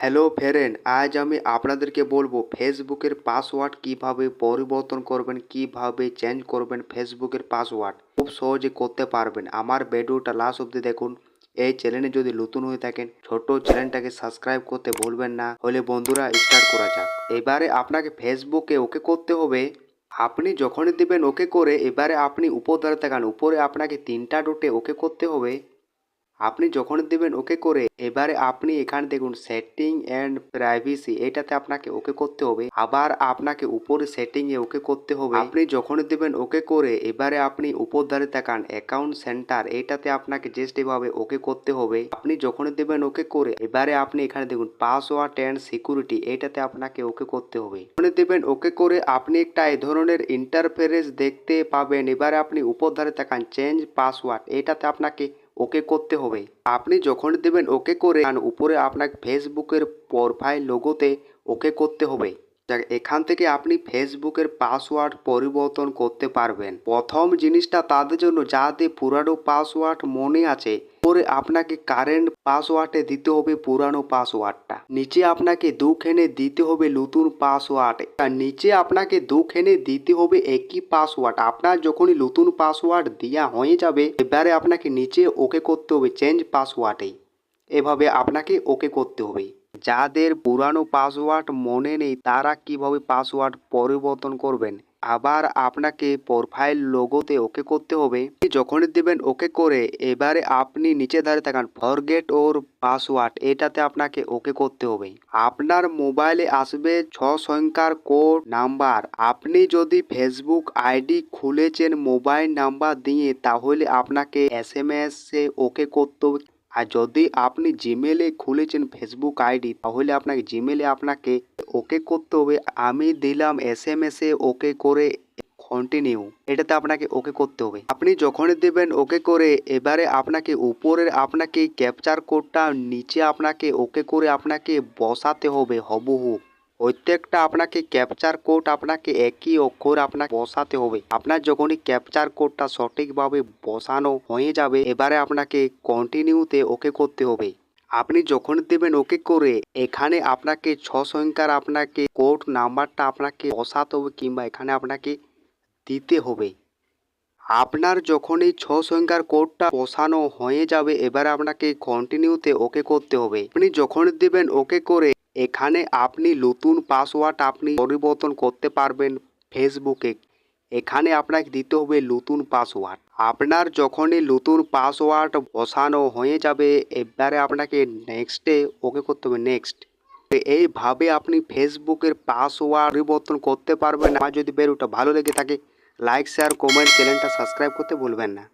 Hello friend, আজ আমি আপনাদেরকে বলবো ফেসবুকের পাসওয়ার্ড কিভাবে পরিবর্তন করবেন, কিভাবে চেঞ্জ করবেন ফেসবুকের পাসওয়ার্ড খুব সহজে করতে পারবেন। আমার ভিডিওটা লাস্ট অবধি দেখুন। এই চ্যানেলে যদি নতুন হয়ে থাকেন ছোট চ্যানেলটাকে সাবস্ক্রাইব করতে ভুলবেন না। হলে বন্ধুরা স্টার্ট করা যাক। এবারে আপনাকে ফেসবুকে ওকে করতে হবে। আপনি যখনই দিবেন ওকে করে, এবারে আপনি উপর ধারে তাকান, উপরে আপনাকে তিনটা ডটে ওকে করতে হবে। আপনি যখন দেবেন ওকে করে, এবারে আপনি এখানে দেখুন সেটিং অ্যান্ড প্রাইভেসি, এটাতে আপনাকে ওকে করতে হবে। আবার আপনাকে উপরে সেটিং এ ওকে করতে হবে। আপনি যখন দেবেন ওকে করে, এবারে আপনি উপর ধারে তাকান অ্যাকাউন্ট সেন্টার, এটাতে আপনাকে জাস্ট এভাবে ওকে করতে হবে। আপনি যখন দেবেন ওকে করে, এবারে আপনি এখানে দেখুন পাসওয়ার্ড অ্যান্ড সিকিউরিটি, এটাতে আপনাকে ওকে করতে হবে। যখন দেবেন ওকে করে, আপনি একটা এই ধরনের ইন্টারফেরেন্স দেখতে পাবেন। এবারে আপনি উপর ধারে তাকান চেঞ্জ পাসওয়ার্ড, এটাতে আপনাকে ওকে করতে হবে। আপনি যখন দেবেন ওকে করে, উপরে আপনাকে ফেসবুকের প্রোফাইল লোগোতে ওকে করতে হবে। এখান থেকে আপনি ফেসবুকের পাসওয়ার্ড পরিবর্তন করতে পারবেন। প্রথম জিনিসটা তাদের জন্য যাদের পুরানো পাসওয়ার্ড মনে আছে, পরে আপনাকে কারেন্ট পাসওয়ার্ডে দিতে হবে পুরানো পাসওয়ার্ডটা। নিচে আপনাকে দুখানে দিতে হবে নতুন পাসওয়ার্ড, আর নিচে আপনাকে দুখানে দিতে হবে একই পাসওয়ার্ড। আপনার যখনই নতুন পাসওয়ার্ড দেওয়া হয়ে যাবে, এবারে আপনাকে নিচে ওকে করতে হবে চেঞ্জ পাসওয়ার্ডে। এভাবে আপনাকে ওকে করতে হবে। যাদের পুরানো পাসওয়ার্ড মনে নেই তারা কিভাবে পাসওয়ার্ড পরিবর্তন করবেন, আবার আপনাকে প্রোফাইল লোগোতে ওকে করতে হবে। যখনই দেবেন ওকে করে, এবারে আপনি নিচে ধারে থাকান ফরগেট ওর পাসওয়ার্ড, এটাতে আপনাকে ওকে করতে হবে। আপনার মোবাইলে আসবে 6 সংখ্যার কোড নাম্বার। আপনি যদি ফেসবুক আইডি খুলেছেন মোবাইল নাম্বার দিয়ে, তাহলে আপনাকে SMS এ ওকে করতে হবে। আর যদি আপনি জিমেলে খুলেছেন ফেসবুক আইডি, তাহলে আপনাকে জিমেলে আপনাকে ওকে করতে হবে। আমি দিলাম SMS এ ওকে করে কন্টিনিউ, এটাতে আপনাকে ওকে করতে হবে। আপনি যখনই দেবেন ওকে করে, এবারে আপনাকে উপরের আপনাকে ক্যাপচার কোডটা নিচে আপনাকে ওকে করে আপনাকে বসাতে হবে হুবহু। প্রত্যেকটা আপনাকে ক্যাপচার কোড আপনাকে একই অক্ষর আপনাকে বসাতে হবে। আপনার যখনই ক্যাপচার কোডটা সঠিকভাবে বসানো হয়ে যাবে, এবারে আপনাকে কন্টিনিউতে ওকে করতে হবে। আপনি যখন দেবেন ওকে করে, এখানে আপনাকে 6 সংখ্যার আপনাকে কোড নাম্বারটা আপনাকে বসাতে হবে, কিংবা এখানে আপনাকে দিতে হবে। আপনার যখন এই 6 সংখ্যার কোডটা বসানো হয়ে যাবে, এবারে আপনাকে কন্টিনিউতে ওকে করতে হবে। আপনি যখন দেবেন ওকে করে, এখানে আপনি নতুন পাসওয়ার্ড আপনি পরিবর্তন করতে পারবেন ফেসবুকে। এখানে আপনাকে দিতে হবে নতুন পাসওয়ার্ড। আপনার যখনই নতুন পাসওয়ার্ড বসানো হয়ে যাবে, এবারে আপনাকে নেক্সটে ওকে করতে হবে নেক্সট। এইভাবে আপনি ফেসবুকের পাসওয়ার্ড পরিবর্তন করতে পারবেন। আমার যদি ভিডিওটা ভালো লেগে থাকে, লাইক শেয়ার কমেন্ট, চ্যানেলটা সাবস্ক্রাইব করতে ভুলবেন না।